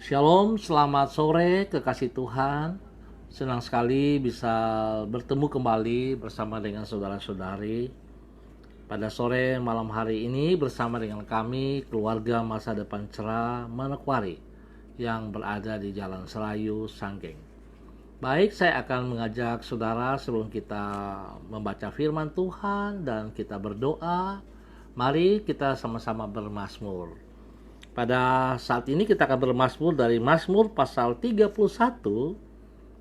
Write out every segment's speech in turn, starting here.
Shalom, selamat sore kekasih Tuhan. Senang sekali bisa bertemu kembali bersama dengan saudara-saudari pada sore malam hari ini bersama dengan kami keluarga Masa Depan Cerah Manokwari yang berada di Jalan Serayu, Sanggeng. Baik, saya akan mengajak saudara sebelum kita membaca firman Tuhan dan kita berdoa. Mari kita sama-sama bermazmur. Pada saat ini kita akan bermazmur dari Mazmur pasal 31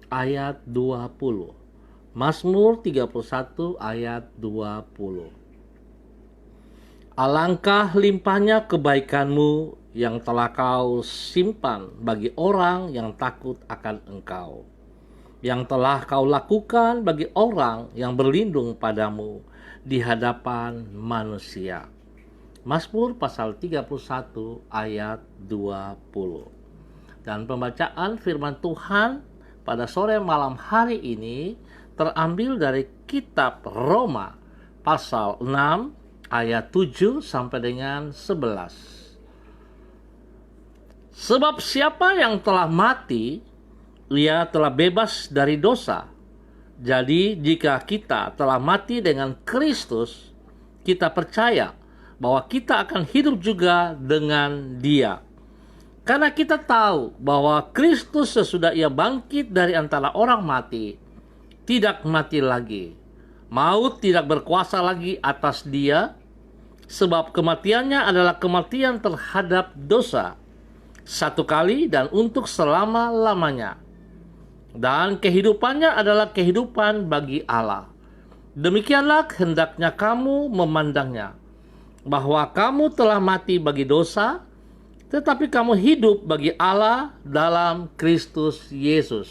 ayat 20. Mazmur 31 ayat 20. Alangkah limpahnya kebaikanmu yang telah kau simpan bagi orang yang takut akan engkau, yang telah kau lakukan bagi orang yang berlindung padamu di hadapan manusia. Mazmur pasal 31 ayat 20. Dan pembacaan firman Tuhan pada sore malam hari ini terambil dari kitab Roma pasal 6 ayat 7 sampai dengan 11. Sebab siapa yang telah mati, ia telah bebas dari dosa. Jadi jika kita telah mati dengan Kristus, kita percaya bahwa kita akan hidup juga dengan Dia. Karena kita tahu bahwa Kristus sesudah Ia bangkit dari antara orang mati, tidak mati lagi. Maut tidak berkuasa lagi atas Dia, sebab kematiannya adalah kematian terhadap dosa, satu kali dan untuk selama-lamanya. Dan kehidupannya adalah kehidupan bagi Allah. Demikianlah hendaknya kamu memandangnya, bahwa kamu telah mati bagi dosa, tetapi kamu hidup bagi Allah dalam Kristus Yesus.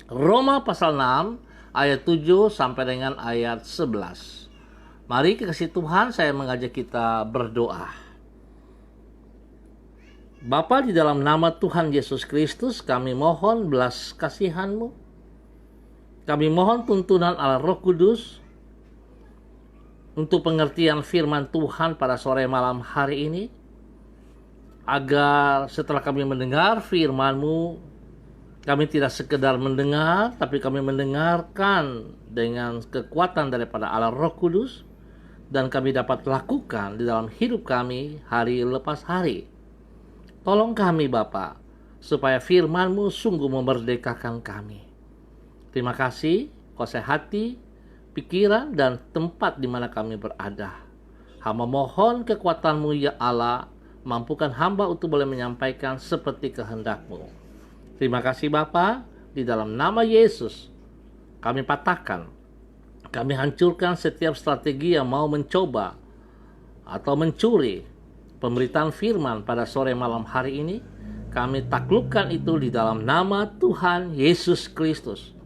Roma pasal 6 ayat 7 sampai dengan ayat 11. Mari kekasih Tuhan, saya mengajak kita berdoa. Bapa, di dalam nama Tuhan Yesus Kristus, kami mohon belas kasihan-Mu. Kami mohon tuntunan Allah Roh Kudus untuk pengertian firman Tuhan pada sore malam hari ini, agar setelah kami mendengar firman-Mu, kami tidak sekedar mendengar, tapi kami mendengarkan dengan kekuatan daripada Allah Roh Kudus, dan kami dapat lakukan di dalam hidup kami hari lepas hari. Tolong kami Bapa, supaya firman-Mu sungguh memerdekakan kami. Terima kasih, kuasai hati, pikiran, dan tempat di mana kami berada. Hamba mohon kekuatan-Mu ya Allah, mampukan hamba untuk boleh menyampaikan seperti kehendak-Mu. Terima kasih Bapa, di dalam nama Yesus kami patahkan, kami hancurkan setiap strategi yang mau mencoba atau mencuri pemberitaan firman pada sore malam hari ini. Kami taklukkan itu di dalam nama Tuhan Yesus Kristus.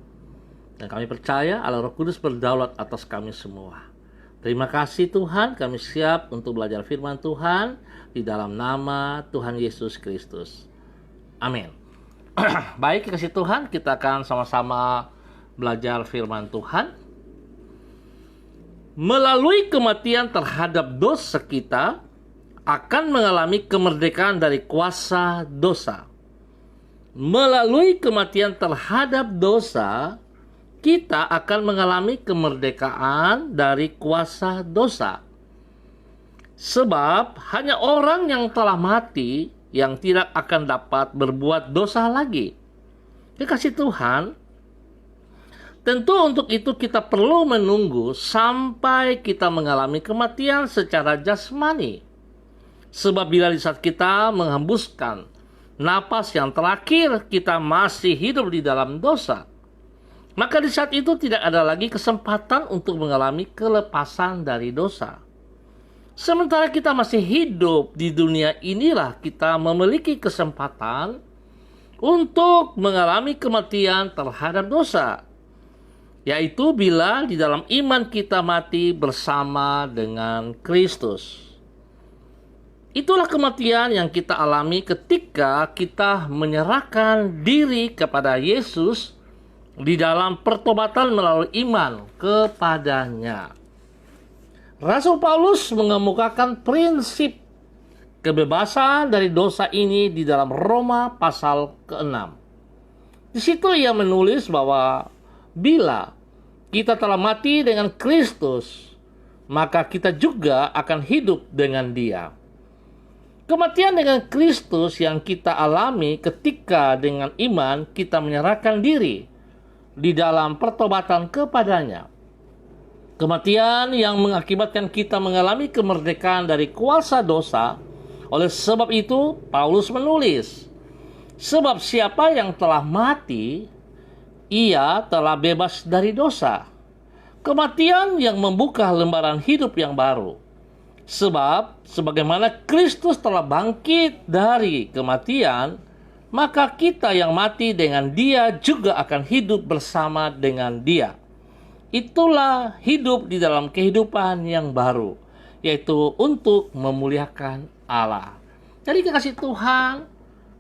Dan kami percaya Allah Roh Kudus berdaulat atas kami semua. Terima kasih Tuhan, kami siap untuk belajar firman Tuhan di dalam nama Tuhan Yesus Kristus. Amin. Baik kasih Tuhan, kita akan sama-sama belajar firman Tuhan. Melalui kematian terhadap dosa kita akan mengalami kemerdekaan dari kuasa dosa. Melalui kematian terhadap dosa, kita akan mengalami kemerdekaan dari kuasa dosa. Sebab hanya orang yang telah mati yang tidak akan dapat berbuat dosa lagi. Kekasih Tuhan, tentu untuk itu kita perlu menunggu sampai kita mengalami kematian secara jasmani. Sebab bila di saat kita menghembuskan napas yang terakhir, kita masih hidup di dalam dosa, maka di saat itu tidak ada lagi kesempatan untuk mengalami kelepasan dari dosa. Sementara kita masih hidup di dunia inilah kita memiliki kesempatan untuk mengalami kematian terhadap dosa, yaitu bila di dalam iman kita mati bersama dengan Kristus. Itulah kematian yang kita alami ketika kita menyerahkan diri kepada Yesus di dalam pertobatan melalui iman kepadanya. Rasul Paulus mengemukakan prinsip kebebasan dari dosa ini di dalam Roma pasal ke-6. Di situ ia menulis bahwa bila kita telah mati dengan Kristus, maka kita juga akan hidup dengan Dia. Kematian dengan Kristus yang kita alami ketika dengan iman kita menyerahkan diri di dalam pertobatan kepadanya. Kematian yang mengakibatkan kita mengalami kemerdekaan dari kuasa dosa. Oleh sebab itu, Paulus menulis, sebab siapa yang telah mati, ia telah bebas dari dosa. Kematian yang membuka lembaran hidup yang baru. Sebab, sebagaimana Kristus telah bangkit dari kematian, maka kita yang mati dengan Dia juga akan hidup bersama dengan Dia. Itulah hidup di dalam kehidupan yang baru, yaitu untuk memuliakan Allah. Jadi kekasih Tuhan,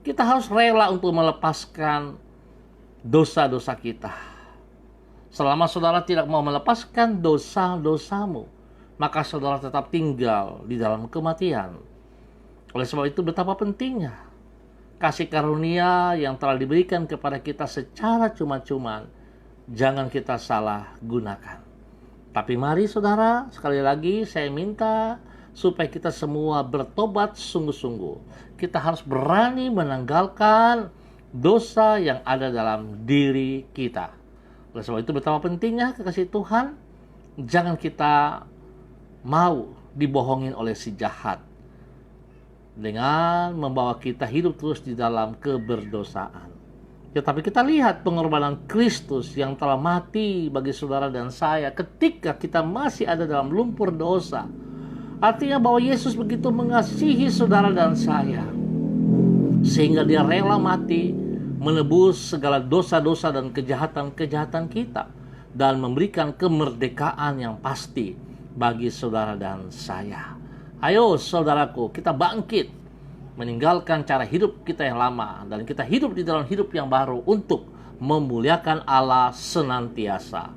kita harus rela untuk melepaskan dosa-dosa kita. Selama saudara tidak mau melepaskan dosa-dosamu, maka saudara tetap tinggal di dalam kematian. Oleh sebab itu betapa pentingnya kasih karunia yang telah diberikan kepada kita secara cuma-cuma, jangan kita salah gunakan. Tapi mari saudara, sekali lagi saya minta supaya kita semua bertobat sungguh-sungguh. Kita harus berani menanggalkan dosa yang ada dalam diri kita. Oleh sebab itu betapa pentingnya kekasih Tuhan, jangan kita mau dibohongin oleh si jahat dengan membawa kita hidup terus di dalam keberdosaan. Tetapi kita lihat pengorbanan Kristus yang telah mati bagi saudara dan saya ketika kita masih ada dalam lumpur dosa. Artinya bahwa Yesus begitu mengasihi saudara dan saya, sehingga Dia rela mati menebus segala dosa-dosa dan kejahatan-kejahatan kita, dan memberikan kemerdekaan yang pasti bagi saudara dan saya. Ayo saudaraku, kita bangkit, meninggalkan cara hidup kita yang lama, dan kita hidup di dalam hidup yang baru untuk memuliakan Allah senantiasa.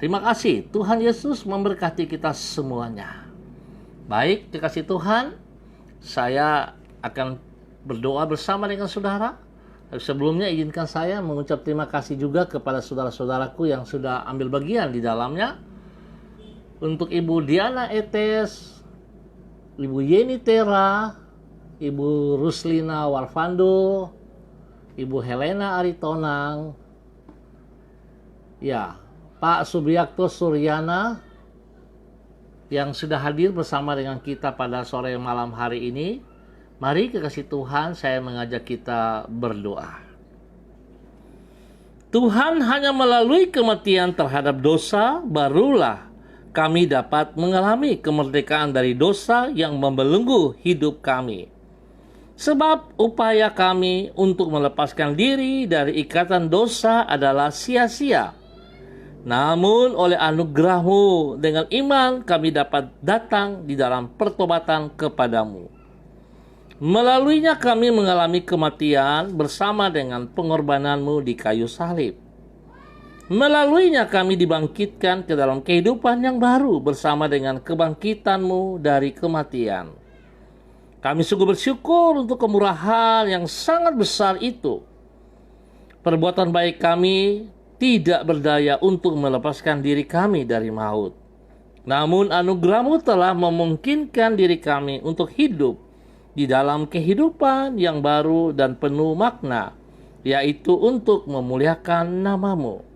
Terima kasih, Tuhan Yesus memberkati kita semuanya. Baik, dikasih Tuhan, saya akan berdoa bersama dengan saudara. Sebelumnya izinkan saya mengucap terima kasih juga kepada saudara-saudaraku yang sudah ambil bagian di dalamnya. Untuk Ibu Diana Etes, Ibu Yeni Tera, Ibu Ruslina Warfando, Ibu Helena Aritonang, ya, Pak Subiakto Suryana yang sudah hadir bersama dengan kita pada sore malam hari ini. Mari kekasih Tuhan, saya mengajak kita berdoa. Tuhan, hanya melalui kematian terhadap dosa barulah kami dapat mengalami kemerdekaan dari dosa yang membelenggu hidup kami. Sebab upaya kami untuk melepaskan diri dari ikatan dosa adalah sia-sia. Namun oleh anugerah-Mu dengan iman kami dapat datang di dalam pertobatan kepadamu. Melaluinya kami mengalami kematian bersama dengan pengorbanan-Mu di kayu salib. Melaluinya kami dibangkitkan ke dalam kehidupan yang baru bersama dengan kebangkitan-Mu dari kematian. Kami sungguh bersyukur untuk kemurahan yang sangat besar itu. Perbuatan baik kami tidak berdaya untuk melepaskan diri kami dari maut. Namun anugerah-Mu telah memungkinkan diri kami untuk hidup di dalam kehidupan yang baru dan penuh makna, yaitu untuk memuliakan nama-Mu.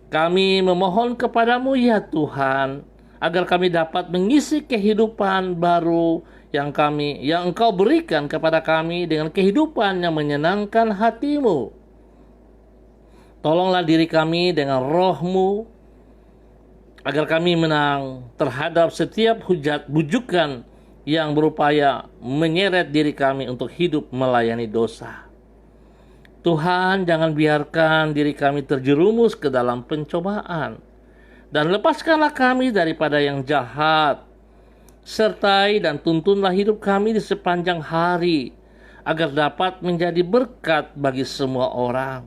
Kami memohon kepadamu ya Tuhan, agar kami dapat mengisi kehidupan baru yang Engkau berikan kepada kami dengan kehidupan yang menyenangkan hati-Mu. Tolonglah diri kami dengan Roh-Mu, agar kami menang terhadap setiap hujat bujukan yang berupaya menyeret diri kami untuk hidup melayani dosa. Tuhan, jangan biarkan diri kami terjerumus ke dalam pencobaan, dan lepaskanlah kami daripada yang jahat. Sertai dan tuntunlah hidup kami di sepanjang hari, agar dapat menjadi berkat bagi semua orang.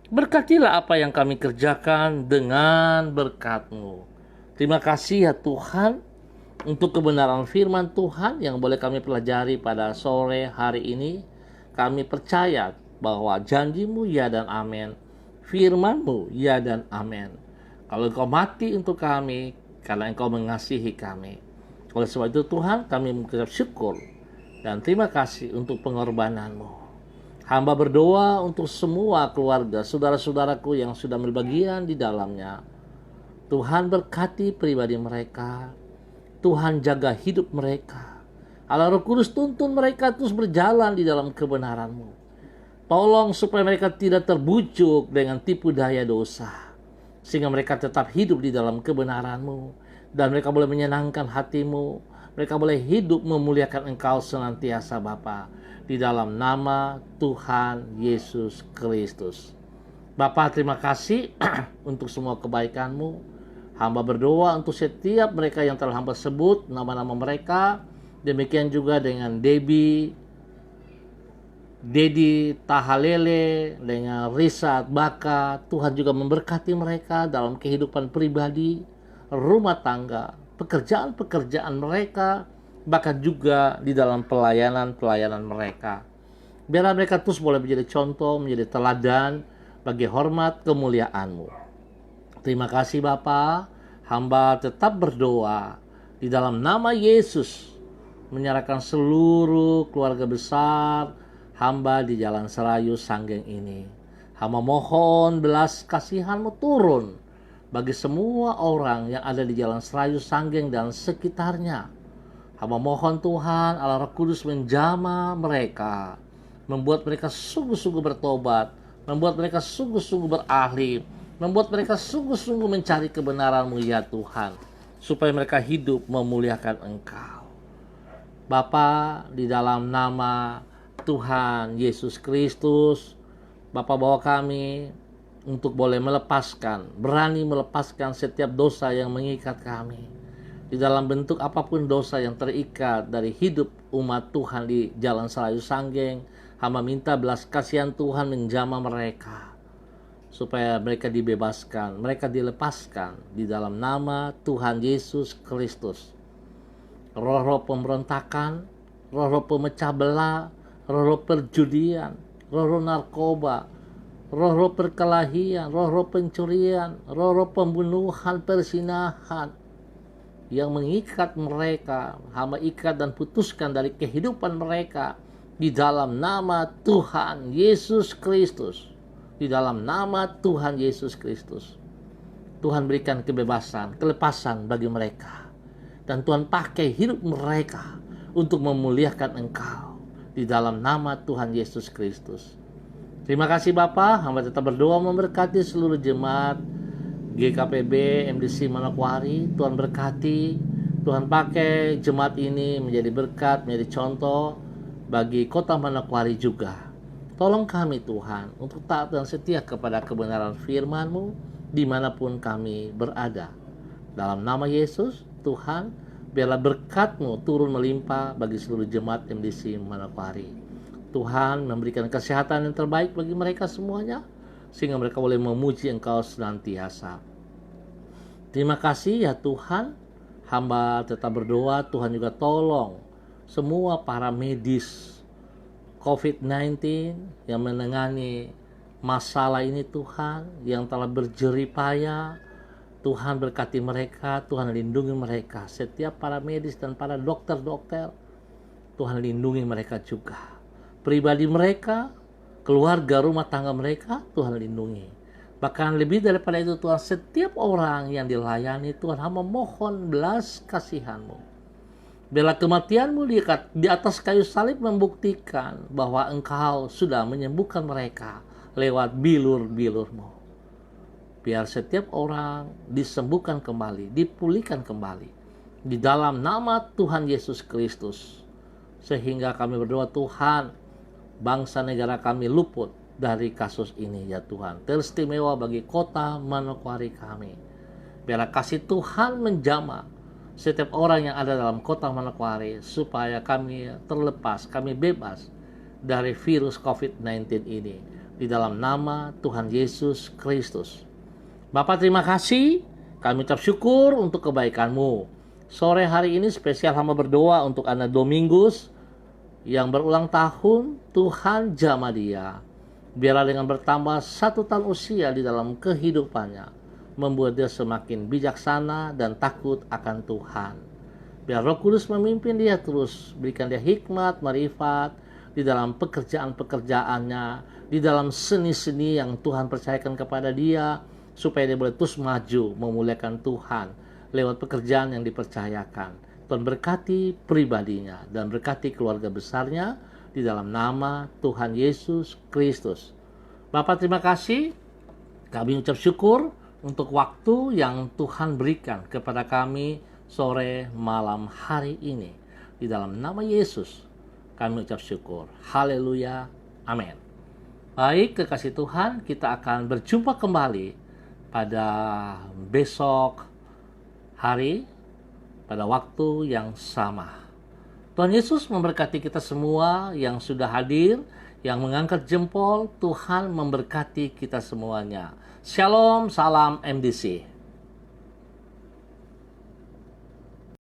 Berkatilah apa yang kami kerjakan dengan berkat-Mu. Terima kasih ya Tuhan. untuk kebenaran firman Tuhan yang boleh kami pelajari pada sore hari ini. Kami percaya bahwa janjimu ya dan amin, firmanmu ya dan amin. Kalau engkau mati untuk kami, karena engkau mengasihi kami. Oleh sebab itu Tuhan, kami mengucap syukur dan terima kasih untuk pengorbananmu. Hamba berdoa untuk semua keluarga, saudara-saudaraku yang sudah berbagian di dalamnya. Tuhan berkati pribadi mereka. Tuhan jaga hidup mereka. Allah Roh Kudus tuntun mereka terus berjalan di dalam kebenaran-Mu. Tolong supaya mereka tidak terbujuk dengan tipu daya dosa, sehingga mereka tetap hidup di dalam kebenaran-Mu, dan mereka boleh menyenangkan hati-Mu. Mereka boleh hidup memuliakan Engkau senantiasa Bapa, di dalam nama Tuhan Yesus Kristus. Bapa, terima kasih untuk semua kebaikan-Mu. Hamba berdoa untuk setiap mereka yang telah hamba sebut nama-nama mereka. Demikian juga dengan Dedi Tahalele, dengan Risa Baka. Tuhan juga memberkati mereka dalam kehidupan pribadi, rumah tangga, pekerjaan-pekerjaan mereka, bahkan juga di dalam pelayanan-pelayanan mereka. Biarlah mereka terus boleh menjadi contoh, menjadi teladan bagi hormat kemuliaan-Mu. Terima kasih Bapa, hamba tetap berdoa di dalam nama Yesus, menyerahkan seluruh keluarga besar hamba di Jalan Serayu Sanggeng ini. Hamba mohon belas kasihan-Mu turun bagi semua orang yang ada di Jalan Serayu Sanggeng dan sekitarnya. Hamba mohon Tuhan Allah Roh Kudus menjamah mereka, membuat mereka sungguh-sungguh bertobat, membuat mereka sungguh-sungguh beralih, membuat mereka sungguh-sungguh mencari kebenaran-Mu ya Tuhan, supaya mereka hidup memuliakan Engkau. Bapa, di dalam nama Tuhan Yesus Kristus, Bapa bawa kami untuk boleh melepaskan, berani melepaskan setiap dosa yang mengikat kami. Di dalam bentuk apapun dosa yang terikat dari hidup umat Tuhan di Jalan Serayu Sanggeng, hamba minta belas kasihan Tuhan menjamah mereka, supaya mereka dibebaskan, mereka dilepaskan di dalam nama Tuhan Yesus Kristus. Roh-roh pemberontakan, roh-roh pemecah belah, roh-roh perjudian, roh-roh narkoba, roh-roh perkelahian, roh-roh pencurian, roh-roh pembunuhan, persinahan yang mengikat mereka, hamba ikat dan putuskan dari kehidupan mereka di dalam nama Tuhan Yesus Kristus. Di dalam nama Tuhan Yesus Kristus, Tuhan berikan kebebasan, kelepasan bagi mereka, dan Tuhan pakai hidup mereka untuk memuliakan Engkau di dalam nama Tuhan Yesus Kristus. Terima kasih Bapa, hamba tetap berdoa memberkati seluruh jemaat GKPB MDC Manokwari. Tuhan berkati, Tuhan pakai jemaat ini menjadi berkat, menjadi contoh bagi kota Manokwari juga. Tolong kami Tuhan untuk taat dan setia kepada kebenaran firman-Mu dimanapun kami berada. Dalam nama Yesus, Tuhan, biarlah berkat-Mu turun melimpah bagi seluruh jemaat MDC Manokwari. Tuhan memberikan kesehatan yang terbaik bagi mereka semuanya, sehingga mereka boleh memuji Engkau senantiasa. Terima kasih ya Tuhan, hamba tetap berdoa, Tuhan juga tolong semua para medis COVID-19 yang menangani masalah ini Tuhan, yang telah berjerih payah. Tuhan berkati mereka, Tuhan lindungi mereka. Setiap para medis dan para dokter-dokter, Tuhan lindungi mereka juga. Pribadi mereka, keluarga, rumah tangga mereka, Tuhan lindungi. Bahkan lebih daripada itu Tuhan, setiap orang yang dilayani Tuhan, hamba mohon belas kasihan-Mu. Biarlah kematian-Mu di atas kayu salib membuktikan bahwa Engkau sudah menyembuhkan mereka lewat bilur-bilur-Mu. Biar setiap orang disembuhkan kembali, dipulihkan kembali di dalam nama Tuhan Yesus Kristus. Sehingga kami berdoa Tuhan, bangsa negara kami luput dari kasus ini ya Tuhan. Teristimewa bagi kota Manokwari kami. Biarlah kasih Tuhan menjamah setiap orang yang ada dalam kota Manokwari, supaya kami terlepas, kami bebas dari virus COVID-19 ini. Di dalam nama Tuhan Yesus Kristus. Bapa terima kasih, kami ucap syukur untuk kebaikan-Mu. Sore hari ini spesial hamba berdoa untuk anak Domingus yang berulang tahun. Tuhan jamah dia. Biarlah dengan bertambah 1 tahun usia di dalam kehidupannya, membuat dia semakin bijaksana dan takut akan Tuhan. Biar Roh Kudus memimpin dia terus, berikan dia hikmat, marifat di dalam pekerjaan-pekerjaannya, di dalam seni-seni yang Tuhan percayakan kepada dia, supaya dia boleh terus maju memuliakan Tuhan lewat pekerjaan yang dipercayakan. Tuhan berkati pribadinya dan berkati keluarga besarnya di dalam nama Tuhan Yesus Kristus. Bapak, terima kasih. Kami ucap syukur untuk waktu yang Tuhan berikan kepada kami sore malam hari ini. Di dalam nama Yesus kami ucap syukur. Haleluya. Amin. Baik, kekasih Tuhan, kita akan berjumpa kembali pada besok hari, pada waktu yang sama. Tuhan Yesus memberkati kita semua yang sudah hadir, yang mengangkat jempol. Tuhan memberkati kita semuanya. Shalom, salam MDC.